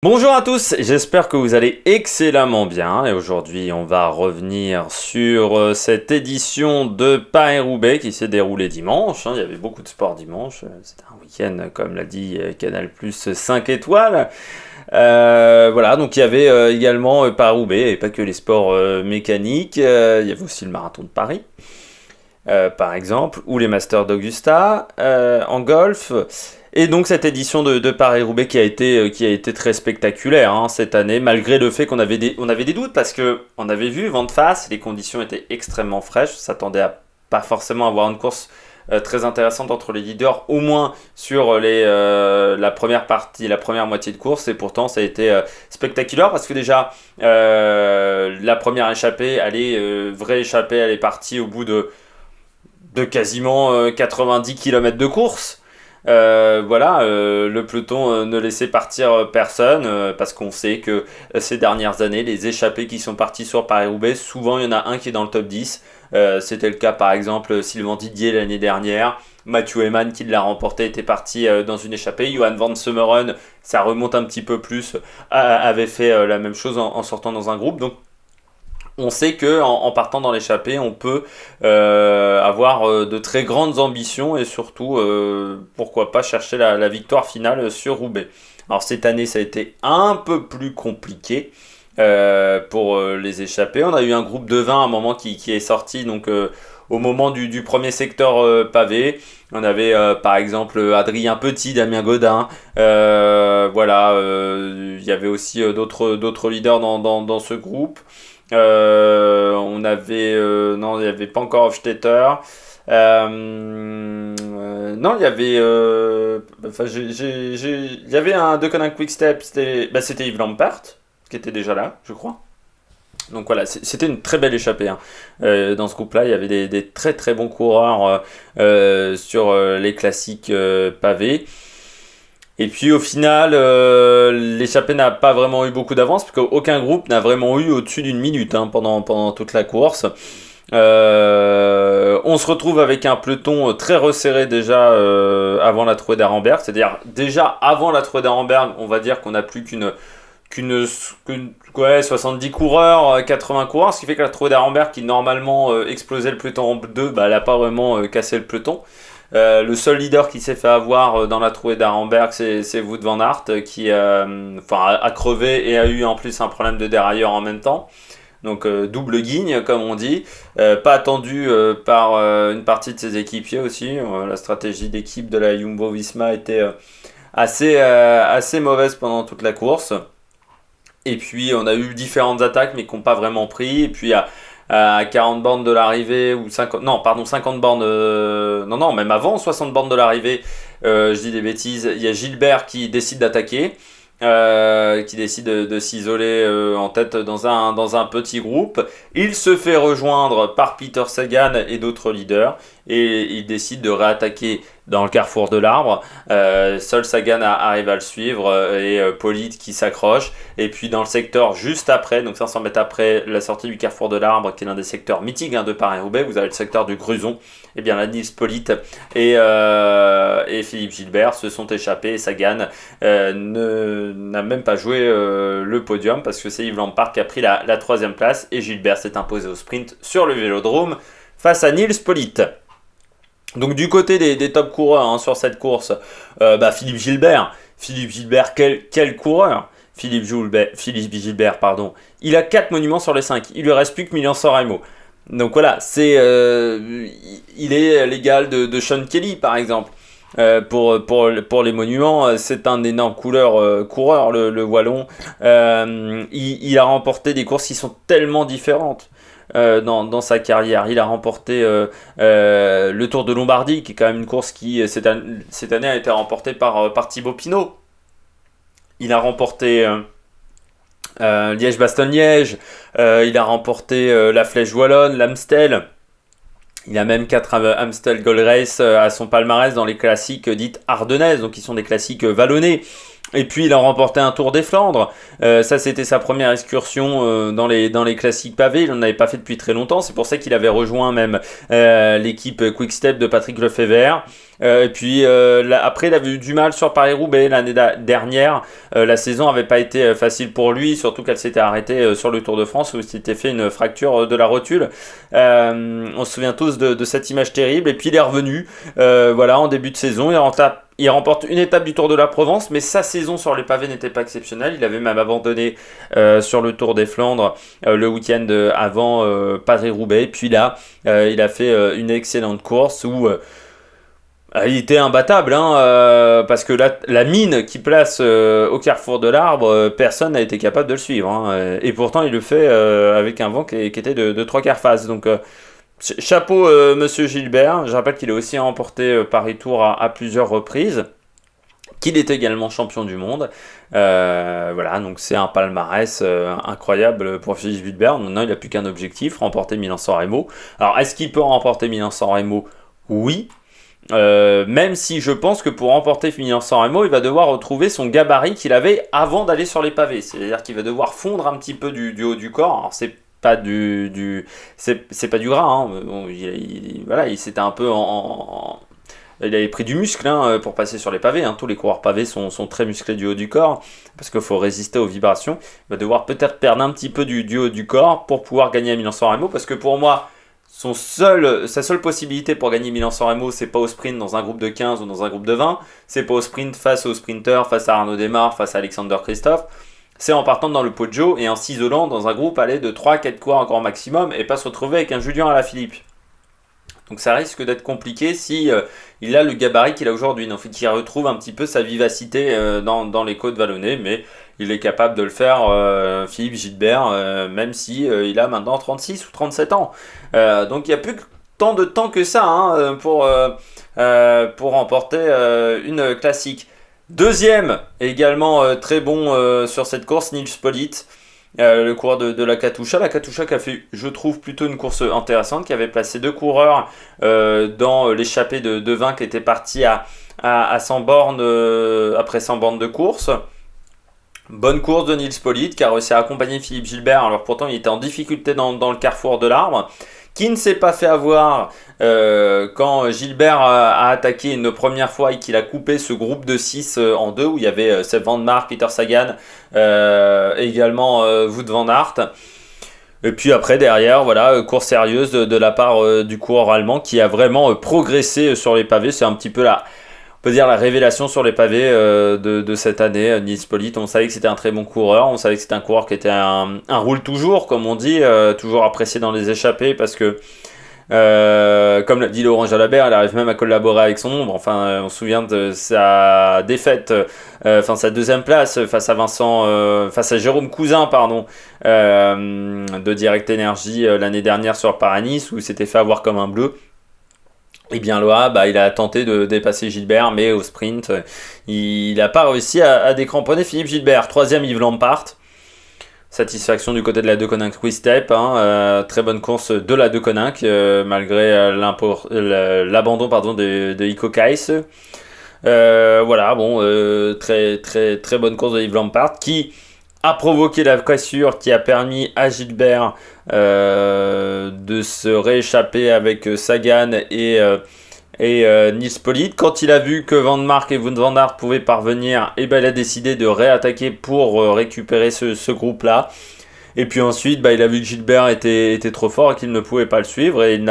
Bonjour à tous, j'espère que vous allez excellemment bien et aujourd'hui on va revenir sur cette édition de Paris-Roubaix qui s'est déroulée dimanche. Il y avait beaucoup de sport dimanche, c'était un week-end comme l'a dit Canal+, 5 étoiles. Voilà, donc il y avait également Paris-Roubaix et pas que les sports mécaniques, il y avait aussi le marathon de Paris. Par exemple, ou les Masters d'Augusta en golf. Et donc cette édition de Paris-Roubaix qui a été très spectaculaire cette année, malgré le fait qu'on avait des doutes, parce que on avait vu vent de face, les conditions étaient extrêmement fraîches, on s'attendait à pas forcément avoir une course très intéressante entre les leaders, au moins sur la première partie, la première moitié de course, et pourtant ça a été spectaculaire, parce que déjà, la première échappée, vraie échappée, elle est partie au bout de quasiment 90 km de course. Voilà, le peloton ne laissait partir personne parce qu'on sait que ces dernières années, les échappés qui sont partis sur Paris-Roubaix, souvent il y en a un qui est dans le top 10. C'était le cas par exemple Sylvain Didier l'année dernière. Mathieu Eman qui l'a remporté était parti dans une échappée. Johan van Semeren, ça remonte un petit peu plus, avait fait la même chose en sortant dans un groupe. Donc on sait que en partant dans l'échappée, on peut avoir de très grandes ambitions et surtout, pourquoi pas chercher la victoire finale sur Roubaix. Alors cette année, ça a été un peu plus compliqué pour les échappés. On a eu un groupe de 20 à un moment qui est sorti, donc au moment du premier secteur pavé. On avait par exemple Adrien Petit, Damien Godin. Voilà, il y avait aussi d'autres leaders dans ce groupe. On avait non, il n'y avait pas encore Hofstetter. Non, il y avait il y avait un De Coninck Quick-Step, c'était Yves Lampert qui était déjà là, je crois. Donc voilà, c'était une très belle échappée. Dans ce groupe-là, il y avait des très très bons coureurs sur les classiques pavés. Et puis au final, l'échappée n'a pas vraiment eu beaucoup d'avance, parce qu'aucun groupe n'a vraiment eu au-dessus d'une minute pendant toute la course. On se retrouve avec un peloton très resserré déjà avant la Trouée d'Arenberg. C'est-à-dire déjà avant la Trouée d'Arenberg, on va dire qu'on n'a plus qu'une 70 coureurs, 80 coureurs, ce qui fait que la Trouée d'Arenberg qui normalement explosait le peloton en deux, elle n'a pas vraiment cassé le peloton. Le seul leader qui s'est fait avoir dans la Trouée d'Arenberg, c'est Wout van Aert qui a crevé et a eu en plus un problème de dérailleur en même temps. Donc double guigne comme on dit, pas attendu par une partie de ses équipiers aussi. La stratégie d'équipe de la Jumbo-Visma était assez mauvaise pendant toute la course. Et puis on a eu différentes attaques mais qui n'ont pas vraiment pris. Et puis à 40 bornes de l'arrivée, ou 50, non, pardon, 50 bornes, non, même avant 60 bornes de l'arrivée, je dis des bêtises, il y a Gilbert qui décide d'attaquer, qui décide de s'isoler en tête dans un petit groupe. Il se fait rejoindre par Peter Sagan et d'autres leaders, et il décide de réattaquer dans le carrefour de l'arbre. Seul Sagan arrive à le suivre et Polite qui s'accroche. Et puis dans le secteur juste après, donc 500 mètres après la sortie du carrefour de l'arbre, qui est l'un des secteurs mythiques de Paris-Roubaix, vous avez le secteur du Gruson. Et bien là, Nils Polite et Philippe Gilbert se sont échappés. Et Sagan n'a même pas joué le podium, parce que c'est Yves Lampard qui a pris la troisième place. Et Gilbert s'est imposé au sprint sur le vélodrome face à Nils Polite. Donc du côté des top coureurs sur cette course, Philippe Gilbert, quel coureur. Philippe Gilbert, pardon. Il a 4 monuments sur les 5. Il lui reste plus que Milan-San Remo. Donc voilà, il est l'égal de Sean Kelly par exemple. Pour les monuments, c'est un énorme coureur, le Wallon. Il a remporté des courses qui sont tellement différentes. Dans sa carrière, il a remporté le Tour de Lombardie, qui est quand même une course qui cette année a été remportée par Thibaut Pinot. Il a remporté Liège-Bastogne-Liège, il a remporté la Flèche Wallonne, l'Amstel. Il a même 4 Amstel Gold Race à son palmarès dans les classiques dites ardennaises, donc qui sont des classiques vallonnés. Et puis il a remporté un Tour des Flandres. Ça c'était sa première excursion dans les classiques pavés. Il n'en avait pas fait depuis très longtemps. C'est pour ça qu'il avait rejoint même l'équipe Quick Step de Patrick Lefebvre. Et puis après il avait eu du mal sur Paris-Roubaix l'année dernière. La saison n'avait pas été facile pour lui, surtout qu'elle s'était arrêtée sur le Tour de France où il s'était fait une fracture de la rotule. On se souvient tous de cette image terrible. Et puis il est revenu voilà, en début de saison. Il remporte une étape du Tour de la Provence, mais sa saison sur les pavés n'était pas exceptionnelle. Il avait même abandonné sur le Tour des Flandres le week-end avant Paris-Roubaix. Puis là, il a fait une excellente course où il était imbattable, hein, parce que la mine qui place au carrefour de l'arbre, personne n'a été capable de le suivre. Hein, et pourtant, il le fait avec un vent qui était de 3/4 phase. Donc, chapeau Monsieur Gilbert. Je rappelle qu'il a aussi remporté Paris-Tour à plusieurs reprises, qu'il est également champion du monde. Voilà, donc c'est un palmarès incroyable pour Philippe Gilbert. Maintenant, il n'a plus qu'un objectif, remporter Milan-San Remo. Alors, est-ce qu'il peut remporter Milan-San Remo? Oui. Même si je pense que pour remporter Milan-San Remo, il va devoir retrouver son gabarit qu'il avait avant d'aller sur les pavés. C'est-à-dire qu'il va devoir fondre un petit peu du haut du corps. Alors, c'est pas c'est pas du gras, hein. Bon, voilà, il s'était un peu il avait pris du muscle, hein, pour passer sur les pavés, hein. Tous les coureurs pavés sont très musclés du haut du corps parce qu'il faut résister aux vibrations. Il va devoir peut-être perdre un petit peu du haut du corps pour pouvoir gagner à Milan-San Remo, parce que pour moi sa seule possibilité pour gagner Milan-San Remo, c'est pas au sprint dans un groupe de 15 ou dans un groupe de 20, c'est pas au sprint face aux sprinteurs, face à Arnaud Démare, face à Alexander Christophe. C'est en partant dans le Poggio et en s'isolant dans un groupe de 3-4 coureurs grand maximum et pas se retrouver avec un Julien Alaphilippe. Donc ça risque d'être compliqué si il a le gabarit qu'il a aujourd'hui. En fait, il retrouve un petit peu sa vivacité dans les côtes vallonnées, mais il est capable de le faire, Philippe Gilbert, même si il a maintenant 36 ou 37 ans. Donc il n'y a plus tant de temps que ça, hein, pour remporter une classique. Deuxième, également très bon sur cette course, Nils Politt, le coureur de la Katusha. La Katusha qui a fait, je trouve, plutôt une course intéressante, qui avait placé 2 coureurs dans l'échappée de 20 qui était parti à 100 bornes, après 100 bornes de course. Bonne course de Nils Politt qui a réussi à accompagner Philippe Gilbert. Alors pourtant, il était en difficulté dans le carrefour de l'arbre, qui ne s'est pas fait avoir quand Gilbert a attaqué une première fois et qu'il a coupé ce groupe de 6 en deux, où il y avait Sepp Van Mark, Peter Sagan, également Wout van Aert. Et puis après, derrière, voilà, course sérieuse de la part du coureur allemand qui a vraiment progressé sur les pavés. C'est un petit peu on peut dire la révélation sur les pavés de cette année. Nils Politt, on savait que c'était un très bon coureur, on savait que c'était un coureur qui était un roule toujours, comme on dit, toujours apprécié dans les échappées, parce que comme l'a dit Laurent Jalabert, il arrive même à collaborer avec son ombre. Enfin, on se souvient de sa défaite, sa deuxième place face à Jérôme Cousin, pardon, de Direct Energy l'année dernière sur Paris-Nice, où il s'était fait avoir comme un bleu. Et bien là, il a tenté de dépasser Gilbert, mais au sprint, il n'a pas réussi à décramponner Philippe Gilbert. Troisième, Yves Lampaert. Satisfaction du côté de la Deceuninck Quick Step, hein, très bonne course de la Deceuninck, malgré l'abandon de Iko Kais. Voilà, bon, très, très, très bonne course de Yves Lampaert qui a provoqué la cassure qui a permis à Gilbert de se rééchapper avec Sagan et Nils Politt. Quand il a vu que Van Mark et Wout van Aert pouvaient parvenir, il a décidé de réattaquer pour récupérer ce groupe-là. Et puis ensuite, il a vu que Gilbert était trop fort et qu'il ne pouvait pas le suivre. Et il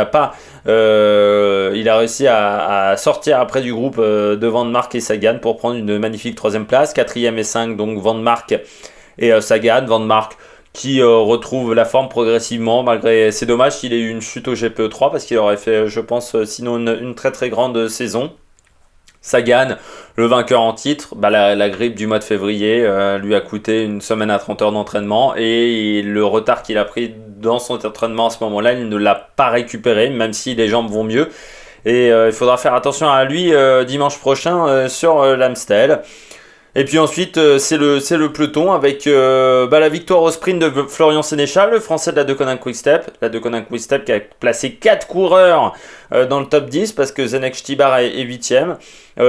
a réussi à sortir après du groupe de Van Mark et Sagan pour prendre une magnifique 3e place. 4e et 5, donc Van Mark et Sagan. Van Mark qui retrouve la forme progressivement, malgré... C'est dommage qu'il ait eu une chute au GPE3 parce qu'il aurait fait, je pense, sinon une très très grande saison. Sagan, le vainqueur en titre, la grippe du mois de février lui a coûté une semaine à 30 heures d'entraînement, et le retard qu'il a pris dans son entraînement à ce moment-là, il ne l'a pas récupéré, même si les jambes vont mieux. Et il faudra faire attention à lui dimanche prochain sur l'Amstel. Et puis ensuite, c'est le peloton avec la victoire au sprint de Florian Sénéchal, le français de la Deceuninck Quick Step. La Deceuninck Quick Step qui a placé 4 coureurs dans le top 10 parce que Zenek Stibar est 8ème.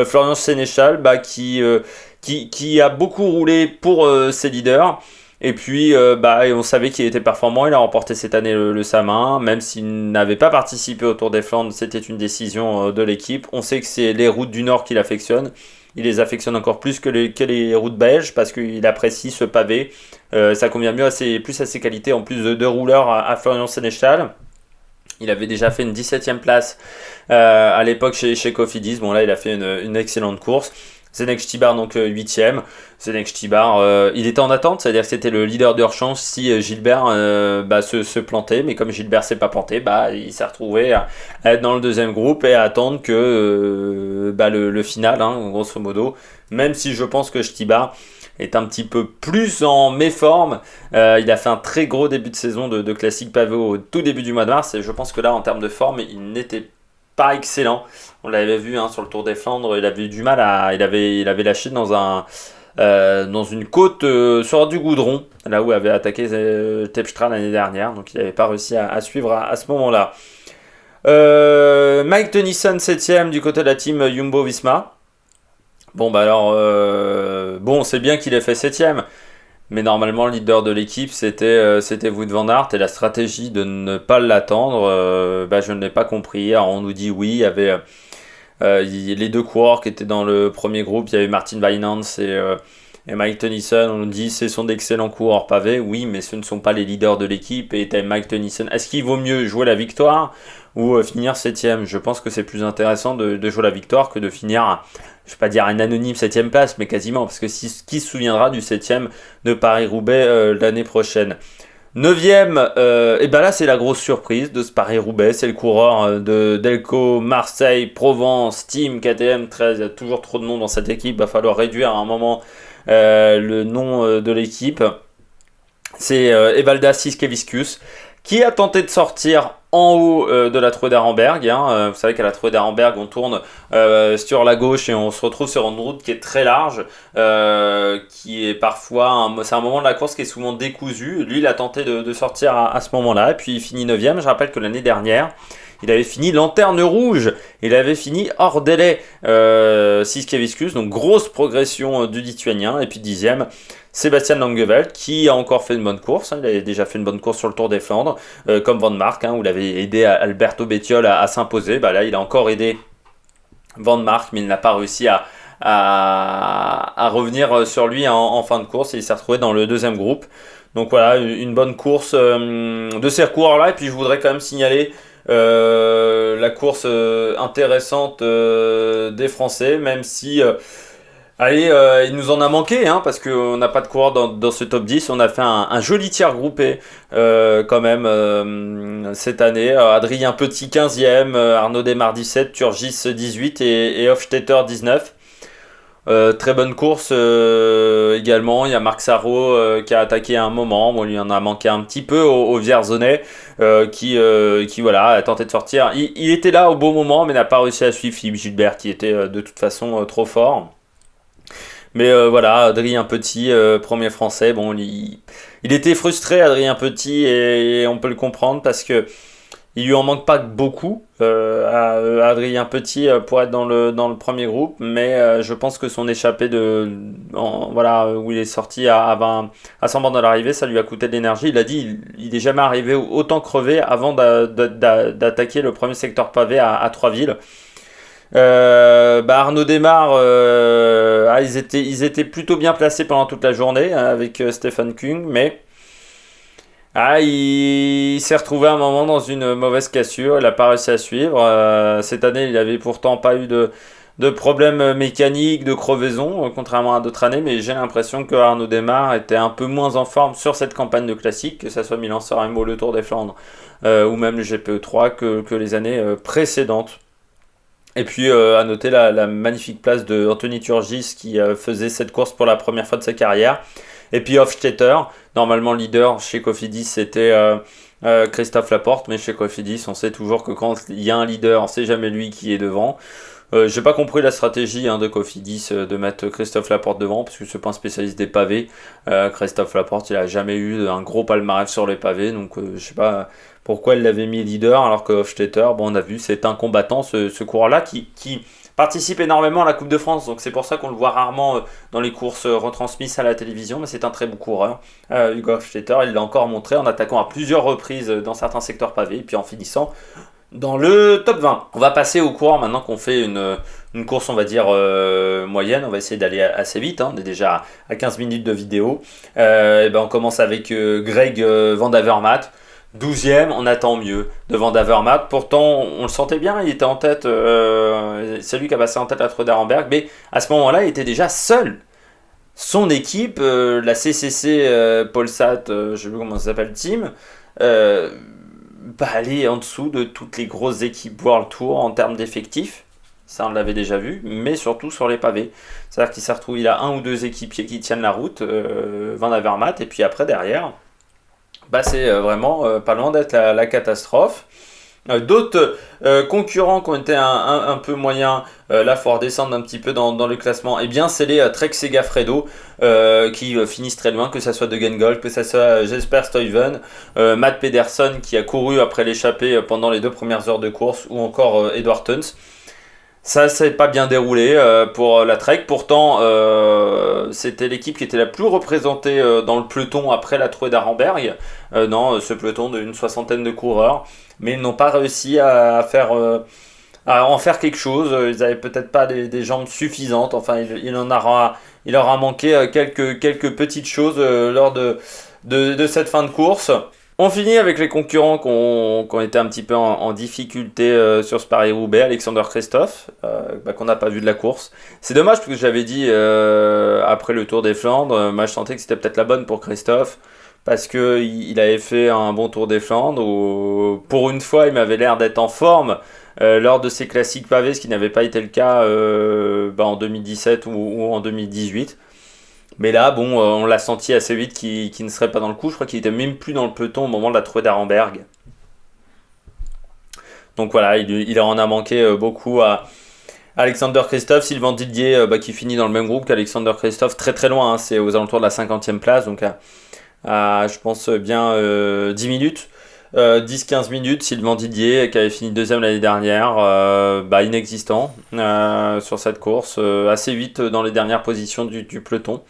Florian Sénéchal qui qui a beaucoup roulé pour ses leaders. Et puis, on savait qu'il était performant. Il a remporté cette année le Samin. Même s'il n'avait pas participé au Tour des Flandres, c'était une décision de l'équipe. On sait que c'est les routes du Nord qu'il affectionne. Il les affectionne encore plus que les routes belges parce qu'il apprécie ce pavé. Ça convient plus à ses qualités en plus de deux rouleurs à Florian Sénéchal. Il avait déjà fait une 17e place à l'époque chez Cofidis. Bon là, il a fait une excellente course. Zdeněk Štýbar donc 8e. Zdeněk Štýbar, il était en attente, c'est-à-dire que c'était le leader de rechange si Gilbert se plantait, mais comme Gilbert s'est pas planté, il s'est retrouvé à être dans le deuxième groupe et à attendre que le final, grosso modo, même si je pense que Štýbar est un petit peu plus en méforme. Il a fait un très gros début de saison de classique pavé au tout début du mois de mars et je pense que là en termes de forme il n'était pas excellent. On l'avait vu sur le Tour des Flandres, il avait eu du mal il avait lâché dans une côte sur du goudron, là où avait attaqué Terpstra l'année dernière, donc il n'avait pas réussi à suivre à ce moment-là. Mike Tennyson 7ème du côté de la team Jumbo-Visma. On sait bien qu'il ait fait 7ème, mais normalement le leader de l'équipe c'était Wout van Aert et la stratégie de ne pas l'attendre, je ne l'ai pas compris. Alors on nous dit oui, il y avait les deux coureurs qui étaient dans le premier groupe, il y avait Martin Wynants et Mike Tennyson. On nous dit ce sont d'excellents coureurs pavés, oui, mais ce ne sont pas les leaders de l'équipe. Et Mike Tennyson, est-ce qu'il vaut mieux jouer la victoire ou finir 7ème? Je pense que c'est plus intéressant de jouer la victoire que de finir, je ne vais pas dire un anonyme 7ème place, mais quasiment, parce que qui se souviendra du 7ème de Paris-Roubaix l'année prochaine? 9ème, là c'est la grosse surprise de ce Paris-Roubaix, c'est le coureur de Delco, Marseille, Provence, Team, KTM 13, il y a toujours trop de noms dans cette équipe, il va falloir réduire à un moment le nom de l'équipe. C'est Evaldas Siskevicius qui a tenté de sortir en haut de la Trouée d'Arenberg. Vous savez qu'à la Trouée d'Arenberg, on tourne sur la gauche et on se retrouve sur une route qui est très large, qui est parfois... c'est un moment de la course qui est souvent décousu. Lui, il a tenté de sortir à ce moment-là, et puis il finit 9ème. Je rappelle que l'année dernière, il avait fini lanterne rouge. Il avait fini hors délai Siskevicius, donc grosse progression du Lituanien. Et puis 10ème, Sébastien Langeveld qui a encore fait une bonne course. Il avait déjà fait une bonne course sur le Tour des Flandres, comme Van Mark, où il avait aidé Alberto Bettiol à s'imposer. Là, il a encore aidé Van Mark, mais il n'a pas réussi à revenir sur lui en fin de course. Et il s'est retrouvé dans le deuxième groupe. Donc voilà, une bonne course de ces coureurs-là. Et puis je voudrais quand même signaler la course intéressante des Français, même si il nous en a manqué, parce qu'on n'a pas de coureur dans ce top 10. On a fait un joli tiers groupé quand même cette année. Adrien Petit 15e, Arnaud Démare 17, Turgis 18 et Hofstetter 19. Très bonne course également. Il y a Marc Sarrault qui a attaqué à un moment. Bon, lui en a manqué un petit peu au Vierzonais qui a tenté de sortir. Il était là au bon moment mais n'a pas réussi à suivre Philippe Gilbert qui était de toute façon trop fort. Mais Adrien Petit, premier français, il était frustré, Adrien Petit, et on peut le comprendre parce que il lui en manque pas beaucoup à Adrien Petit pour être dans le premier groupe, mais je pense que son échappée où il est sorti à 100 bornes de l'arrivée, ça lui a coûté de l'énergie. Il a dit il n'est jamais arrivé autant crevé avant d'attaquer le premier secteur pavé à Troisville. Arnaud Démare, ils étaient plutôt bien placés pendant toute la journée avec Stefan Kung, mais il s'est retrouvé à un moment dans une mauvaise cassure. Il n'a pas réussi à suivre. Cette année, il n'avait pourtant pas eu de problèmes mécaniques, de crevaison, contrairement à d'autres années, mais j'ai l'impression que Arnaud Démare était un peu moins en forme sur cette campagne de classique, que ce soit Milan-San Remo, le Tour des Flandres ou même le GPE3 que les années précédentes. Et puis à noter la magnifique place de Anthony Turgis qui faisait cette course pour la première fois de sa carrière. Et puis Hofstetter, normalement leader chez Cofidis, c'était Christophe Laporte, mais chez Cofidis, on sait toujours que quand il y a un leader, c'est jamais lui qui est devant. J'ai pas compris la stratégie de Cofidis de mettre Christophe Laporte devant, parce que c'est pas un spécialiste des pavés. Christophe Laporte, il a jamais eu un gros palmarès sur les pavés, donc je sais pas pourquoi il l'avait mis leader, alors que Hofstetter, on a vu, c'est un combattant, ce coureur-là qui participe énormément à la Coupe de France, donc c'est pour ça qu'on le voit rarement dans les courses retransmises à la télévision, mais c'est un très bon coureur. Hugo Hofstetter, il l'a encore montré en attaquant à plusieurs reprises dans certains secteurs pavés, et puis en finissant dans le top 20. On va passer au coureur maintenant qu'on fait une course, on va dire, moyenne. On va essayer d'aller assez vite, hein. On est déjà à 15 minutes de vidéo. Et ben on commence avec Greg Van Avermaet. 12e, on attend mieux de Van Avermaet. Pourtant, on le sentait bien, il était en tête. C'est lui qui a passé en tête la Troi d'Arenberg, mais à ce moment-là, il était déjà seul. Son équipe, la CCC Polsat, je ne sais plus comment ça s'appelle, team, aller en dessous de toutes les grosses équipes World Tour en termes d'effectifs. Ça, on l'avait déjà vu, mais surtout sur les pavés. C'est-à-dire qu'il s'est retrouvé, il a un ou deux équipiers qui tiennent la route, Van Avermaet, et puis après, derrière, c'est vraiment pas loin d'être la catastrophe. D'autres concurrents qui ont été un peu moyens, là il faut redescendre un petit peu dans le classement, et bien c'est les Trek Segafredo qui finissent très loin, que ce soit De Gengold, que ce soit Jesper Stuyven, Matt Pedersen qui a couru après l'échappée pendant les 2 premières heures de course, ou encore Edward Theuns. Ça s'est pas bien déroulé pour la Trek, pourtant c'était l'équipe qui était la plus représentée dans le peloton après la Troi d'Arenberg, dans ce peloton d'une 60aine de coureurs, mais ils n'ont pas réussi à en faire quelque chose. Ils n'avaient peut-être pas des jambes suffisantes, enfin il leur a manqué quelques petites choses lors de cette fin de course. On finit avec les concurrents qui ont été un petit peu en difficulté sur ce Paris-Roubaix. Alexander Kristoff, qu'on n'a pas vu de la course. C'est dommage parce que j'avais dit après le Tour des Flandres, moi je sentais que c'était peut-être la bonne pour Kristoff parce qu'il avait fait un bon Tour des Flandres où pour une fois il m'avait l'air d'être en forme lors de ses classiques pavés, ce qui n'avait pas été le cas en 2017 ou en 2018. Mais là, on l'a senti assez vite qu'il ne serait pas dans le coup. Je crois qu'il était même plus dans le peloton au moment de la Troi d'Arenberg. Donc voilà, il en a manqué beaucoup à Alexander Kristoff. Sylvain Didier qui finit dans le même groupe qu'Alexander Kristoff, très très loin, hein, c'est aux alentours de la 50e place, donc à je pense bien 10 minutes. 10-15 minutes, Sylvain Didier qui avait fini deuxième l'année dernière, inexistant sur cette course, assez vite dans les dernières positions du peloton.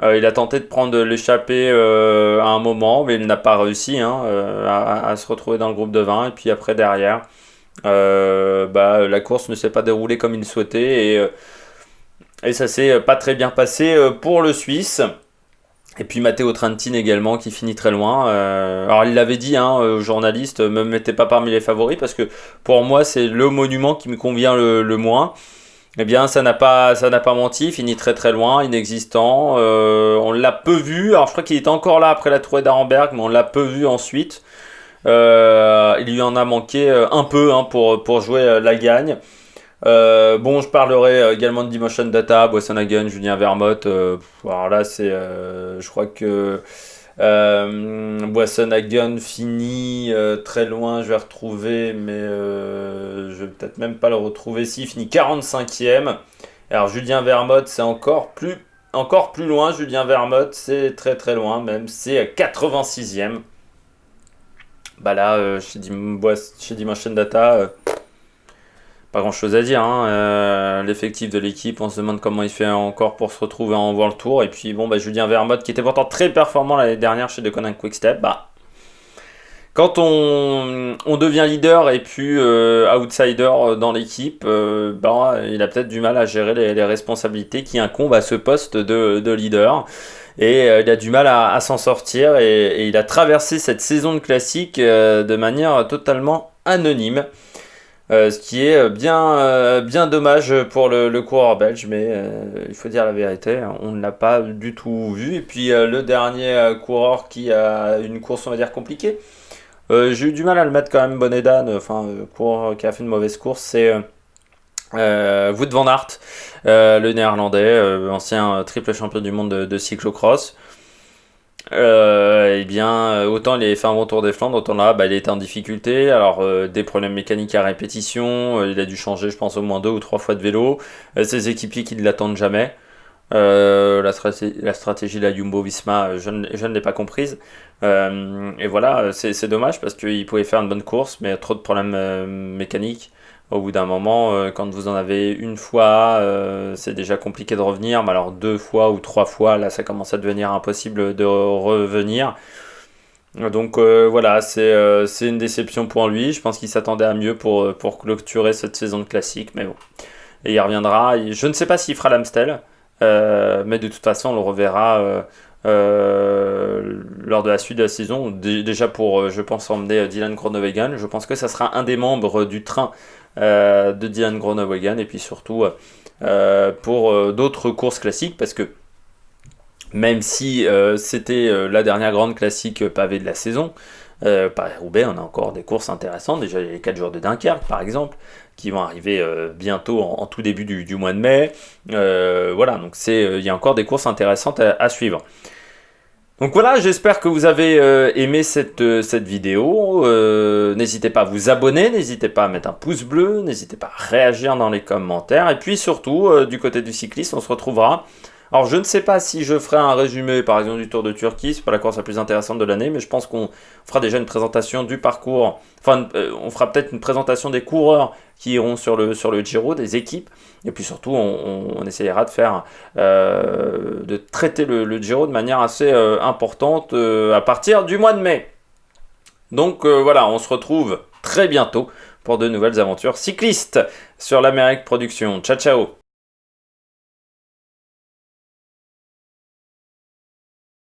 Il a tenté de prendre l'échappée à un moment, mais il n'a pas réussi à se retrouver dans le groupe de 20. Et puis après, derrière, la course ne s'est pas déroulée comme il souhaitait. Et ça s'est pas très bien passé pour le Suisse. Et puis Matteo Trentin également qui finit très loin. Alors il l'avait dit aux journalistes, ne me mettez pas parmi les favoris parce que pour moi c'est le monument qui me convient le moins. Eh bien, ça n'a pas menti, il finit très très loin, inexistant. On l'a peu vu, alors je crois qu'il était encore là après la Troi d'Arenberg, mais on l'a peu vu ensuite. Il lui en a manqué un peu pour jouer la gagne. Je parlerai également de D-Motion Data, Boasson Hagen, Julien Vermote. Alors là, je crois que Boasson Hagen finit très loin, je vais retrouver, mais je vais peut-être même pas le retrouver. Il finit 45e. Alors Julien Vermote, c'est encore plus loin. Julien Vermote, c'est très très loin, même c'est 86e. Chez D-Motion Data, pas grand chose à dire. L'effectif de l'équipe, on se demande comment il fait encore pour se retrouver en World Tour. Et puis Julien Vermote, qui était pourtant très performant l'année dernière chez Deceuninck Quick-Step, quand on devient leader et puis outsider dans l'équipe, il a peut-être du mal à gérer les responsabilités qui incombent à ce poste de leader. Et il a du mal à s'en sortir. Et il a traversé cette saison de classique de manière totalement anonyme. Ce qui est bien dommage pour le coureur belge, mais il faut dire la vérité, on ne l'a pas du tout vu. Et puis le dernier coureur qui a une course, on va dire, compliquée, j'ai eu du mal à le mettre quand même bonnet d'âne, coureur qui a fait une mauvaise course, c'est Wout van Aert, le néerlandais, ancien triple champion du monde de cyclocross. Autant il avait fait un bon Tour des Flandres, autant là il était en difficulté. Alors des problèmes mécaniques à répétition, il a dû changer je pense au moins 2 ou 3 fois de vélo, ses équipiers qui ne l'attendent jamais. La stratégie de la Jumbo Visma, je ne l'ai pas comprise. Et voilà, c'est dommage parce qu'il pouvait faire une bonne course, mais trop de problèmes mécaniques. Au bout d'un moment, quand vous en avez une fois, c'est déjà compliqué de revenir. Mais alors 2 fois ou 3 fois, là, ça commence à devenir impossible de revenir. Donc voilà, c'est une déception pour lui. Je pense qu'il s'attendait à mieux pour clôturer cette saison de classique. Mais bon, et il reviendra. Je ne sais pas s'il fera l'Amstel, mais de toute façon, on le reverra lors de la suite de la saison. Déjà pour, je pense, emmener Dylan Groenewegen. Je pense que ça sera un des membres du train de Dylan Groenewegen. Et puis surtout pour d'autres courses classiques, parce que même si c'était la dernière grande classique pavée de la saison, Paris-Roubaix, on a encore des courses intéressantes. Déjà, les 4 jours de Dunkerque, par exemple, qui vont arriver bientôt en tout début du mois de mai. Voilà, donc il y a encore des courses intéressantes à suivre. Donc voilà, j'espère que vous avez aimé cette vidéo. N'hésitez pas à vous abonner, n'hésitez pas à mettre un pouce bleu, n'hésitez pas à réagir dans les commentaires. Et puis surtout, du côté du cyclisme, on se retrouvera. Alors je ne sais pas si je ferai un résumé par exemple du Tour de Turquie, c'est pas la course la plus intéressante de l'année, mais je pense qu'on fera déjà une présentation du parcours, enfin on fera peut-être une présentation des coureurs qui iront sur le Giro, des équipes, et puis surtout on essayera de faire, de traiter le Giro de manière assez importante à partir du mois de mai. Donc voilà, on se retrouve très bientôt pour de nouvelles aventures cyclistes sur l'Amérique Production. Ciao ciao.